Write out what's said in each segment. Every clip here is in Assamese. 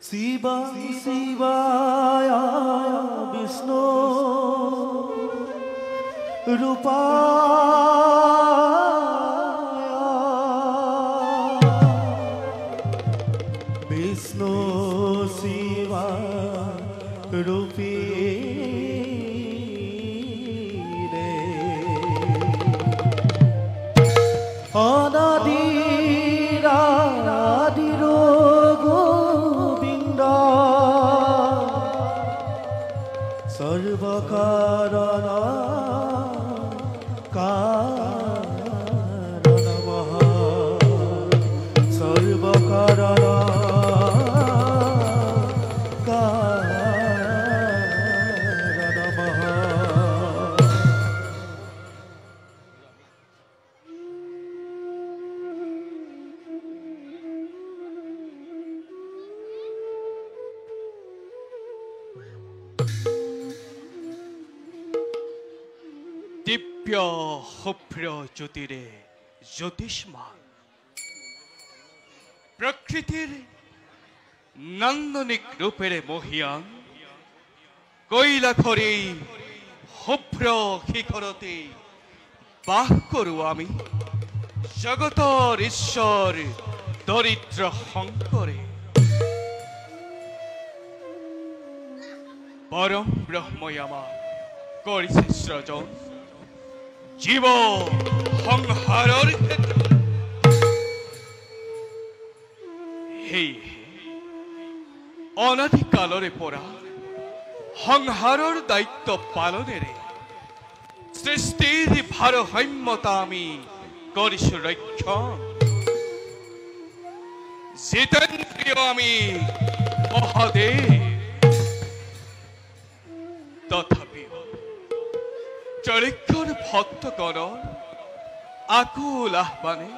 शिवा शिवाय विष्णु रूपाय विष्णु शिवा रूपी रे अनादिरादिरो गोविंद सर्वकारण कारणमः सर्वकारण दिव्य शुभ्र ज्योतिरे ज्योतिष्मान प्रकृतिर नान्दनिक रूपेरे महियान কৈলাসরে শুভ্র শিখরতে বাস করু আমি জগতৰ ঈশ্বৰ দৰিদ্ৰ শংকৰে পৰম ব্ৰহ্মই আমাৰ কৰিছে সৃজন জীৱ সংহাৰৰ ক্ষেত্ৰত হেই অনাদি কালৰে পৰা সংহাৰৰ দায়িত্ব পালনেৰে সৃষ্টিৰ ভাৰসাম্যতা আমি কৰিছো ৰক্ষণ জিতেন্দ্ৰিয় আমি মহাদেৱ তথাপিও চৰিত্ৰৰ ভক্তগণৰ আকুল আহ্বানে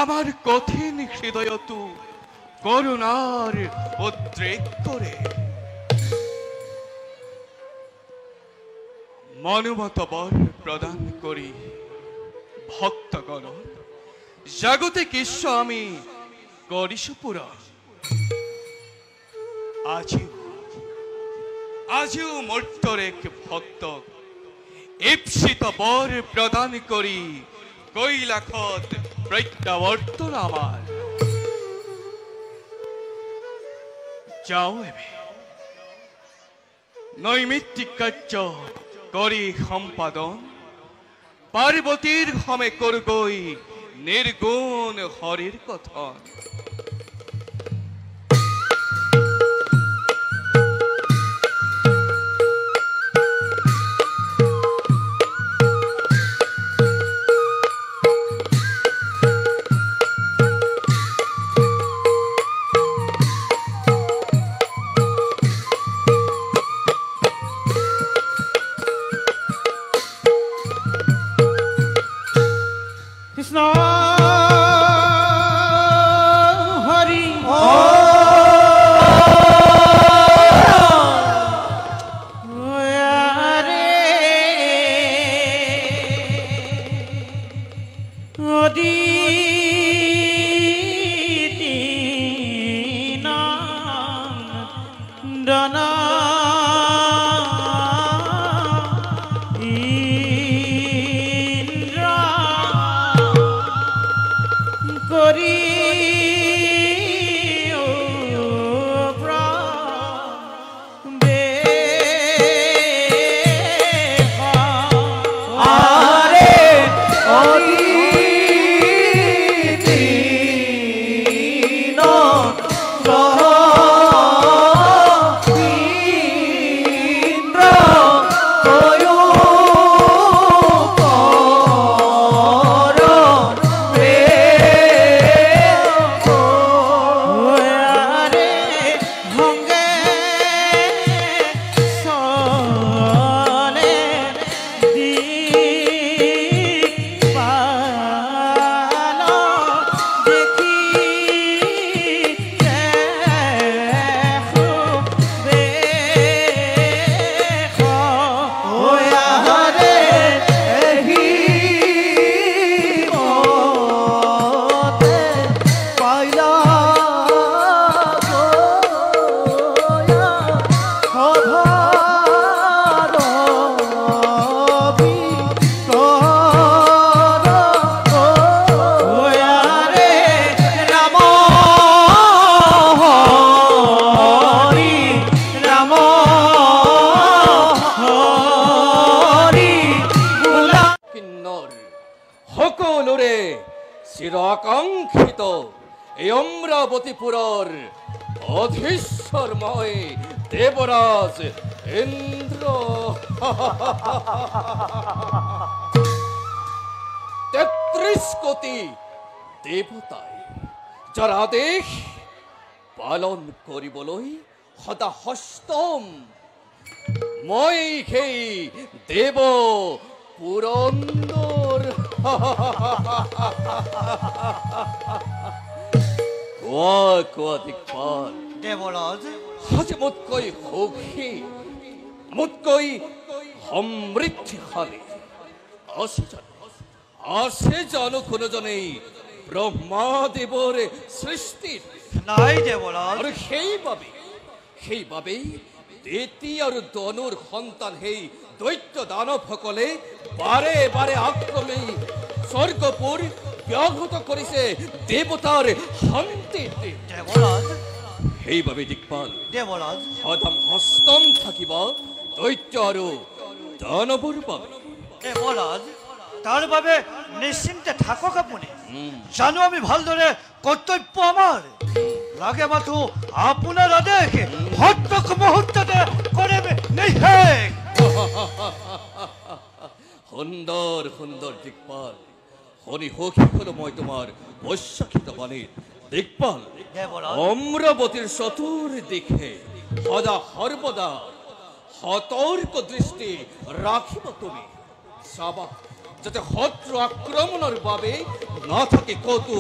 আমাৰ কঠিন হৃদয়তো করুণার উদ্রেক করে মনোমত বর প্রদান করি ভক্তগণ জাগতিক ঈশ্বর আমি করিছো পূরণ আজিও মূর্তর এক ভক্ত ঈপ্সিত বর প্রদান করি কৈলাসত প্রত্যাবর্তন আমার যাও এবে নৈমিত্তিক কার্য করি সম্পাদন পার্বতীর হমে করগই নির্গুণ হরির কথন এই অমরাবতীপুরর অধীশ্বরময় দেবরাজ ইন্দ্র ৩৩ কোটি দেবতায় যার আদেশ পালন করিবলৈ সদা হস্তম মই সেই দেব পুরন্দর কোৱা কোৱা দিকপাল দেৱৰাজ আজি মোতকৈ সুখী মোতকৈ সমৃদ্ধিশালী আছে জানো কোনোজনেই ব্ৰহ্মাদেৱৰ সৃষ্টিত নাই দেৱৰাজ আৰু সেইবাবেই দেতি আৰু দনুৰ সন্তান সেই দৈত্য দানৱসকলে বাৰে বাৰে আক্ৰমী স্বৰ্গপুৰ ব্যাহত কৰিছে দেৱতাৰ শান্তিত দেৱৰাজ সেইবাবে দিকপাল দেৱৰাজ সদম হস্তম থাকিব দৈত্য আৰু দানৱৰ বাবে দেৱৰাজ তাৰ বাবে নিশ্চিন্তে থাকক আপুনি জানো আমি ভালদৰে কৰ্তব্য আমাৰ লাগে মাথো আপোনাৰ আদেশ সত্যক মুহূৰ্ততে কৰিম নিশেষ সুন্দৰ সুন্দৰ দিকপাল শুনি সুখী হলো মই তোমাৰ বৈশাখিত বাণীত দিকপাল দেৱৰাজ অমৰাৱতীৰ চতুৰ্দিশে সদা সৰ্বদা সতৰ্ক দৃষ্টি ৰাখিব তুমি চাবা যাতে শত্ৰু আক্ৰমণৰ বাবে নাথাকে কতো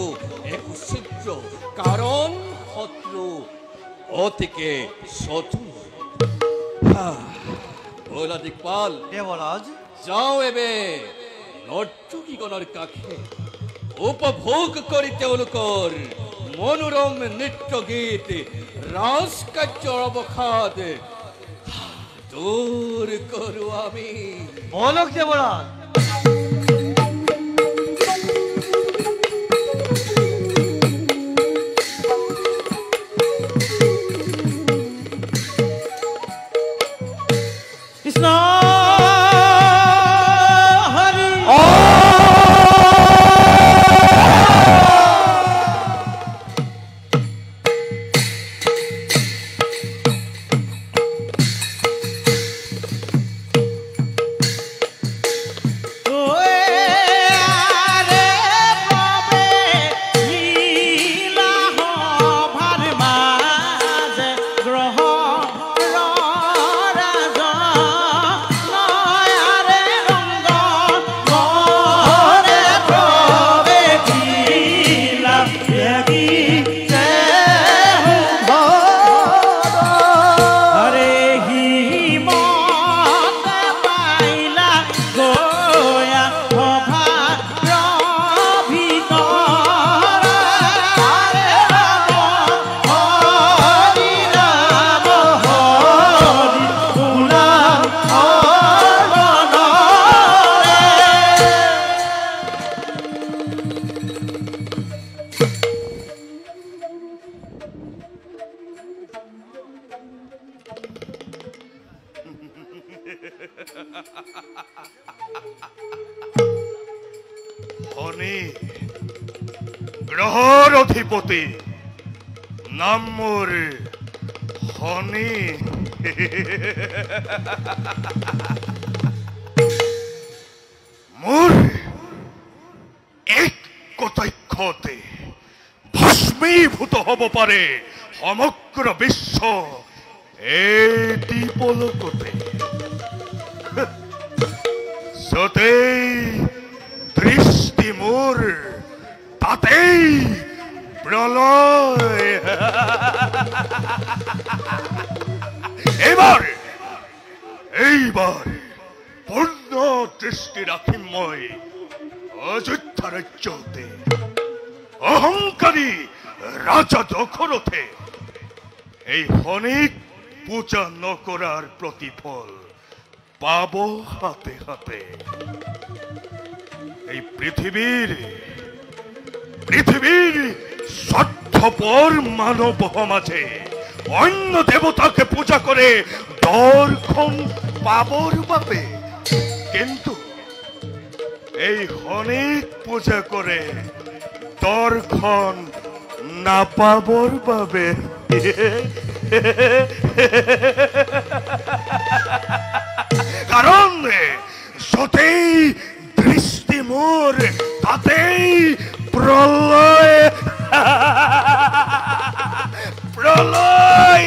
একো ছিদ্ৰ কাৰণ শত্ৰু অতিকে চতুৰ বলা দিকপাল দেৱৰাজ যাওঁ এবে নৰ্তকীগণৰ কাষে উপভোগ কৰি তেওঁলোকৰ মনোৰম নৃত্য গীত ৰাজ কাৰ্যৰ অৱসাদ দূৰ কৰো আমি বলক দেৱৰাজ কৃষ্ণ হৰি শনি গ্ৰহৰ অধিপতি নাম মোৰ শনি মোৰ এক কটাক্ষতে ভস্মীভূত হ'ব পাৰে সমগ্ৰ বিশ্ব এটি পলকতে যতেই দৃষ্টি মোৰ তাতেই প্ৰলয় এইবাৰ পূৰ্ণ দৃষ্টি ৰাখিম মই অযোধ্যা ৰাজ্যতে অহংকাৰী ৰাজা দশৰথে এই শনিক পূজা নকৰাৰ প্ৰতিফল পাব হাতে হাতে এই পৃথিৱীৰ স্বাৰ্থপৰ মানৱ সমাজে অন্য দেৱতাকে পূজা কৰে দৰ্শন পাবৰ বাবে কিন্তু এই শনিক পূজা কৰে দৰ্শন নাপাবৰ বাবে কাৰণ য'তেই দৃষ্টি মোৰ তাতেই প্ৰলয় প্ৰলয়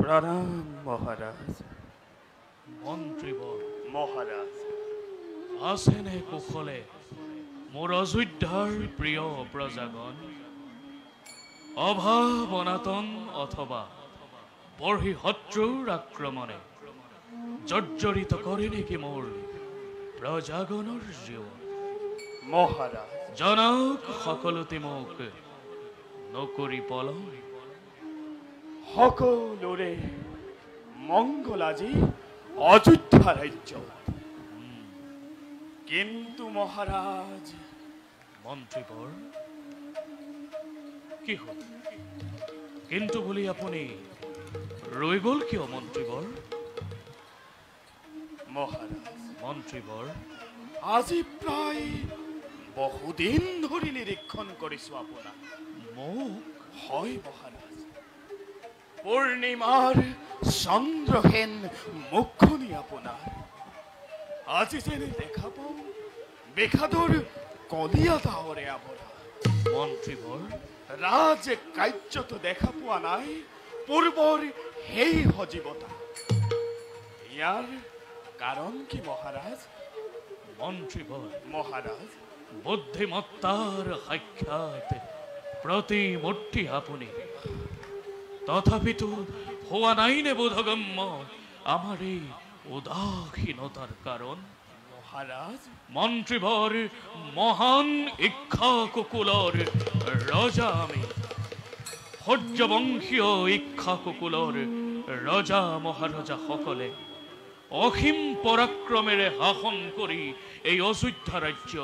প্ৰণাম মহাৰাজ। মন্ত্ৰীবৰ মহাৰাজ আছেনে কুশলে মোৰ অযোধ্যাৰ প্ৰিয় প্ৰজাগণ? অভাৱ অনাতন অথবা বৰ্হি শত্ৰুৰ আক্ৰমণে জৰ্জৰিত কৰে নেকি মোৰ প্ৰজাগণৰ জীৱন? মহাৰাজ জনক সকলোতে মোক নকৰি পলম। সকলোৰে মংগল আজি অযোধ্যা ৰাজ্যত, কিন্তু মহাৰাজ মন্ত্ৰীবৰ কি হ'ল? কিন্তু বুলি আপুনি ৰৈ গ'ল কিয় মন্ত্ৰীবৰ? মহাৰাজ মন্ত্ৰীবৰ আজি প্ৰায় বহুদিন ধৰি নিৰীক্ষণ কৰিছো আপোনাক। মোক হয় মহাৰাজ, পূৰ্ণিমাৰ চন্দ্ৰহেন মুখনি আপোনাৰ আজি যেনে দেখা পাওঁ বিষাদৰ কলীয়া ডাৱৰে আৱৰা। মন্ত্ৰীবৰ ৰাজ কাৰ্যটো দেখা পোৱা নাই পূৰ্বৰ সেই সজীৱতা। ইয়াৰ কাৰণ কি মহাৰাজ? মন্ত্ৰীবৰ মহাৰাজ বুদ্ধিমত্তাৰ সাক্ষাৎ প্ৰতিমূৰ্তি আপুনি, তথাপিতো হোৱা নাই নে বোধগম্য আমাৰ এই উদাসীনতাৰ কাৰণ? মহাৰাজ মন্ত্ৰীবৰ মহান ইক্ষ্বাকুকুলৰ ৰজা আমি, সূৰ্যবংশীয় ইক্ষ্বাকুকুলৰ ৰজা মহাৰজা সকলে অসীম পৰাক্ৰমেৰে শাসন কৰি এই অযোধ্যা ৰাজ্য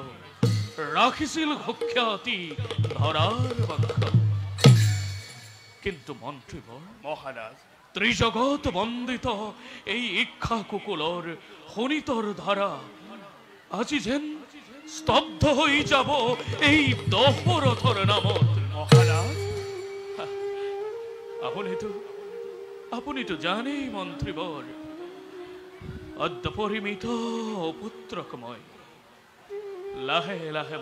ৰাখিছিল সুখ্যাতি ধৰাৰ বাক্ষ। কিন্তু মন্ত্ৰীবৰ, মহাৰাজ, ত্ৰিজগত বন্দিত এই ইক্ষাকুকুলৰ শোণিতৰ ধাৰা আজি যেন স্তব্ধ হৈ যাব এই দশৰথৰ নামত। মহাৰাজ, আপুনিতো জানেই মন্ত্ৰীবৰ, অদ্য পৰিমিত পুত্ৰক মই লাহে লাহে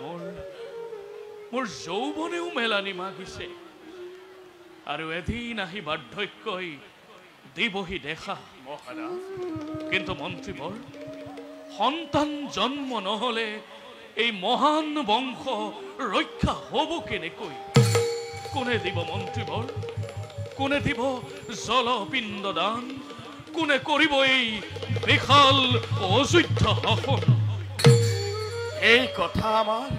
মোৰ যৌৱনেও মেলানি মাগিছে, আৰু এদিন আহি বাৰ্ধক্যই দিবহি দেখা। মহাৰাজ, কিন্তু মন্ত্ৰীবৰ, সন্তান জন্ম নহলে এই মহান বংশ ৰক্ষা হব কেনেকৈ? কোনে দিব মন্ত্ৰীবৰ? কোনে দিব জলপিণ্ড দান? কোনে কৰিব এই বিশাল অযোধ্যা শাসন? এই কথা আমাৰ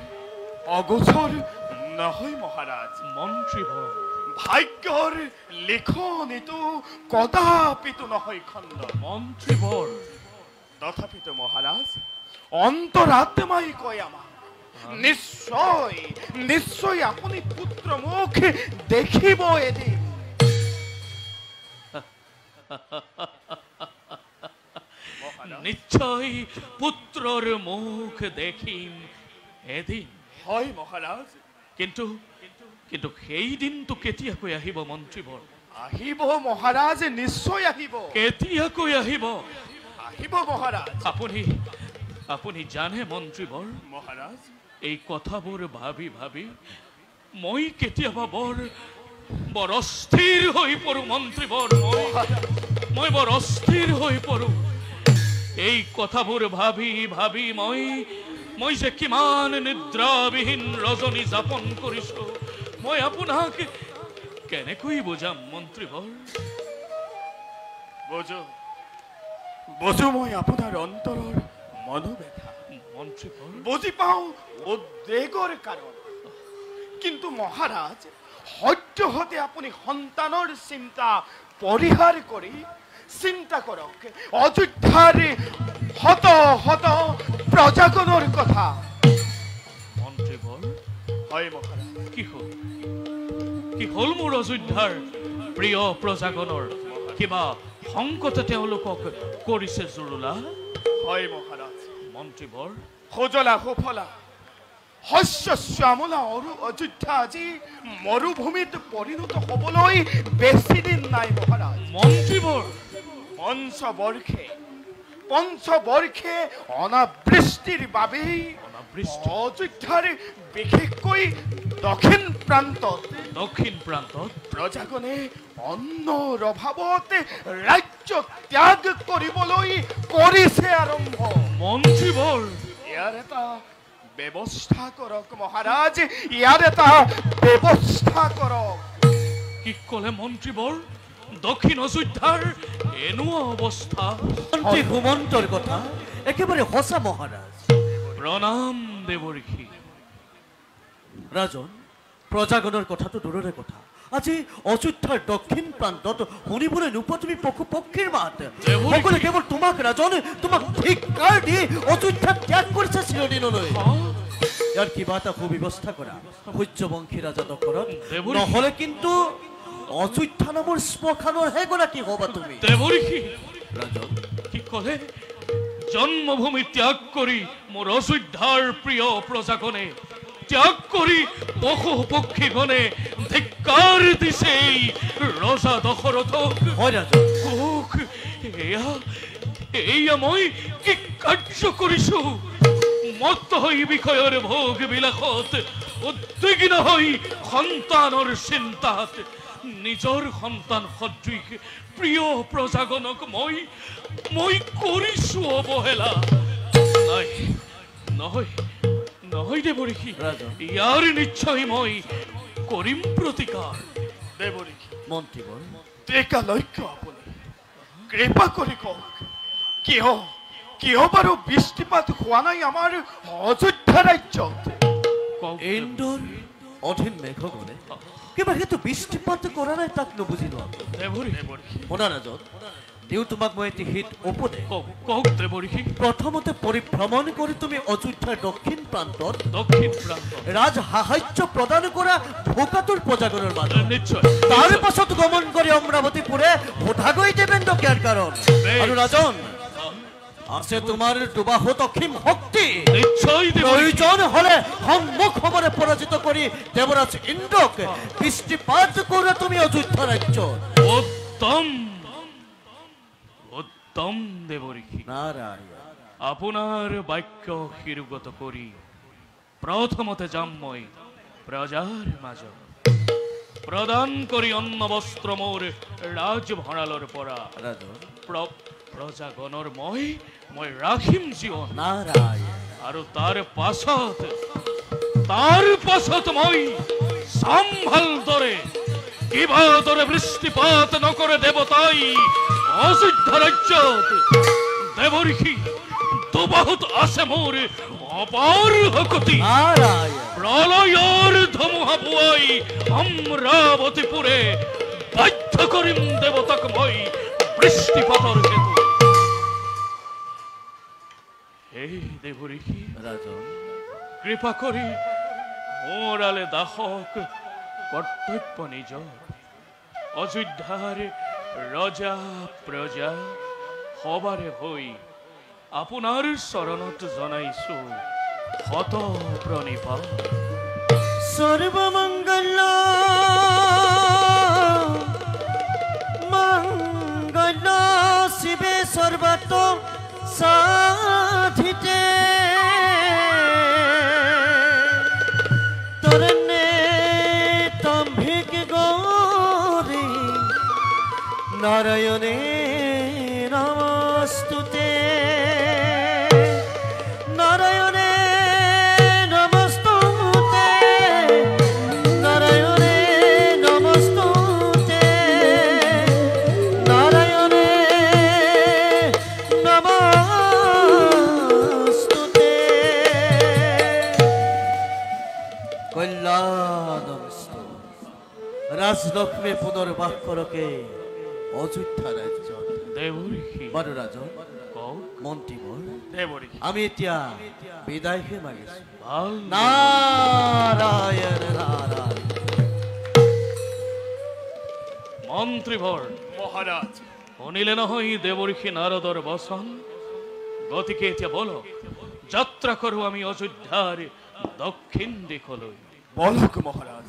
অগোচৰ নহয় মহাৰাজ। মন্ত্ৰীবৰ, ভাগ্যৰ লিখনিটো কদাপিতো নহয় খণ্ড। মন্ত্ৰীবৰ, তথাপিতো মহাৰাজ, অন্তৰাত্মাই কয় আমাক, নিশ্চয় নিশ্চয় আপুনি পুত্ৰ মুখ দেখিব এদিন। নিশ্চয় পুত্ৰৰ মুখ দেখিম এদিন। হয় মহাৰাজ, কিন্তু সেই দিনটো কেতিয়াকৈ আহিব মন্ত্ৰীবৰ? আহিব মহাৰাজ, নিশ্চয় আহিব। কেতিয়াকৈ আহিব? আহিব মহাৰাজ। আপুনি জানে মন্ত্ৰীবৰ, মহাৰাজ, এই কথাবোৰ ভাবি ভাবি মই কেতিয়াবা বৰ অস্থিৰ হৈ পৰো মন্ত্ৰীবৰ। মই বৰ অস্থিৰ হৈ পৰো। এই কথাবোৰ ভাবি ভাবি মই যে কিমান নিদ্ৰাবিহীন ৰজনী যাপন কৰিছো, মই আপোনাক কেনেকৈ বুজাম মন্ত্ৰীবৰ? বুজো মই আপোনাৰ অন্তৰৰ মনোবেদনা, মন্ত্ৰীবৰ, বুজি পাওঁ উদ্বেগৰ কাৰণ। কিন্তু মহাৰাজ, সদ্যহতে আপুনি সন্তানৰ চিন্তা পৰিহাৰ কৰি চিন্তা কৰক অযোধ্যাৰ শত শত প্ৰজাগণৰ কথা। মন্ত্ৰীবৰ, হয় মহাৰাজ। কি হল মোৰ অযোধ্যাৰ প্ৰিয় প্ৰজাগণৰ? কিবা সংকটে তেওঁলোকক কৰিছে জুৰুলা? হয় মহাৰাজ। মন্ত্ৰীবৰ, সুজলা সুফলা শস্য শ্যামলা অযোধ্যা আজি মৰুভূমিত পৰিণত হবলৈ বেছি দিন নাই মহাৰাজ। মন্ত্ৰীবৰ, পঞ্চবৰ্ষে অনাবৃষ্টিৰ বাবেই অযোধ্যাৰ বিশেষকৈ দক্ষিণ প্ৰান্তত প্ৰজাগণে অন্নৰ অভাৱত ৰাজ্য ত্যাগ কৰিবলৈ কৰিছে আৰম্ভ। মন্ত্ৰীবৰ, ইয়াৰ এটা ব্যৱস্থা কৰক মহাৰাজ, ইয়াৰ এটা ব্যৱস্থা কৰক। কি কলে মন্ত্ৰীবৰ? দক্ষিণ অযোধ্যাৰ এনেকুৱা অৱস্থা? মন্ত্ৰী সুমন্তৰ কথা একেবাৰে সঁচা মহাৰাজ। প্ৰণাম দেৱঋষি। ৰাজন, প্ৰজাগণৰ কথাটো দূৰৰে কথা, আজি অযোধ্যাৰ দক্ষিণ প্ৰান্তত শুনিবলৈ নোপোৱা তুমি পশু পক্ষীৰ মাত। সকলোৱে কেৱল তোমাক ৰাজন, তোমাক ধিক্কাৰ দি অযোধ্যা ত্যাগ কৰিছে চিৰদিনলৈ। ইয়াৰ কিবা এটা সুব্যৱস্থা কৰা সূৰ্যবংশী ৰাজা দশৰথ, নহলে কিন্তু অযোধ্যা নামৰ শ্মশানৰ হে গৰাকী হবা তুমি। দেৱঋষি, ৰাজন, কি কলে? জন্মভূমি ত্যাগ কৰি মোৰ অযোধ্যাৰ প্ৰিয় প্ৰজাগণে, ত্যাগ কৰি পশু পক্ষীগণে ধিক্কাৰ দিছে এই ৰজা দশৰথক। হয় ৰাজন, এয়া মই কি কাৰ্য কৰিছো? মত্ত হৈ বিষয়ৰ ভোগ বিলাসত, উদ্বিগ্ন হৈ সন্তানৰ চিন্তাত নিজৰ সন্তান সদৃশ প্ৰিয় প্ৰজাগণক মই কৰিছো অৱহেলা। নহয় দেৱঋষি, ইয়াৰ নিশ্চয় মই কৰিম প্ৰতিকাৰ। দেৱঋষি, মন্ত্ৰীবৰ, ত্ৰিকালজ্ঞ আপুনি কৃপা কৰি কওক, কিয় বাৰু বৃষ্টিপাত হোৱা নাই আমাৰ অযোধ্যা ৰাজ্যত? ইন্দ্ৰৰ অধীন মেঘগণে কিবা সেইটো বৃষ্টিপাত কৰা নাই, তাক নুবুজি লোৱা। শুনা ৰাজন, দিওঁ তোমাক মই এটি হিত উপদেশ। কওক দেৱঋষি। প্ৰথমতে পৰিভ্ৰমণ কৰি তুমি অযোধ্যাৰ দক্ষিণ প্ৰান্তত দক্ষিণ প্ৰান্ত ৰাজ সাহায্য প্ৰদান কৰা ভোকাতুৰ প্ৰজাগণৰ মাজত, নিশ্চয় তাৰ পাছত গমন কৰি অমৰাৱতীপুৰে ভোটাগৈ দেবেন্দ্ৰ ক্ৰিয়াৰ কাৰণ। আৰু ৰাজন আছে তোমাৰ দুবাহুত অসীম শক্তি। নিশ্চয় দেৱঋষি। প্ৰয়োজন হলে সন্মুখ সমৰে পৰাজিত কৰি দেৱৰাজ ইন্দ্ৰক দৃষ্টিপাত কৰা তুমি অযোধ্যা ৰাজ্য। উত্তম উত্তম দেৱঋষি। নাৰায়ণ আপোনাৰ বাক্য শিৰোগত কৰি প্ৰথমতে যাম মই প্ৰজাৰ মাজত, প্ৰদান কৰি অন্ন বস্ত্ৰ মোৰ ৰাজ ভঁৰালৰ পৰা ৰাজন প্ৰজাগণৰ মই ৰাখিম জীৱন। নাৰায়ণ আৰু তাৰ পাছত মই চাম ভালদৰে কিবা দৰে বৃষ্টিপাত নকৰে দেৱতাই অযোধ্যা ৰাজ্যত। দেৱঋষি দুবাহুত আছে মোৰ অপাৰ শক্তি। নাৰায়ণ প্ৰলয়ৰ ধুমুহা বোৱাই অমৰাৱতীপুৰে বাধ্য কৰিম দেৱতাক মই বৃষ্টিপাতৰ হেতু। হে দেৱঋষি, ৰাজন কৃপা কৰি মোৰালে দাসক কৰ্তব্য নিজৰ। অযোধ্যাৰ ৰজা প্ৰজা সবাৰে হৈ আপোনাৰ চৰণত জনাইছো শত প্ৰণিপাত। সর্বমঙ্গল মঙ্গল শিবে সর্বত সাধিতে তরণে তম্ভিক গৌরী নারায়ণে নমস্তুতে। নারায়ণে নমস্তুতে, নারায়ণে নমস্তুতে, নারায়ণে নমস্তুতে। কল্যাণমস্তু। রাজলক্ষ্মী পুনর্বাস করকে অযোধ্যা রাজ্য। দেৱঋষি বাৰু ৰাজন কওক মন্ত্ৰীবৰ, দেৱঋষি আমি এতিয়া বিদায়হে মাগিছো। ভাল নাৰায়ণ নাৰায়ণ। মন্ত্ৰীভৰ মহাৰাজ শুনিলে নহয় দেৱঋষি নাৰদৰ বচন। গতিকে এতিয়া বলক যাত্ৰা কৰো আমি অযোধ্যাৰ দক্ষিণ দিশলৈ। বলক মহাৰাজ।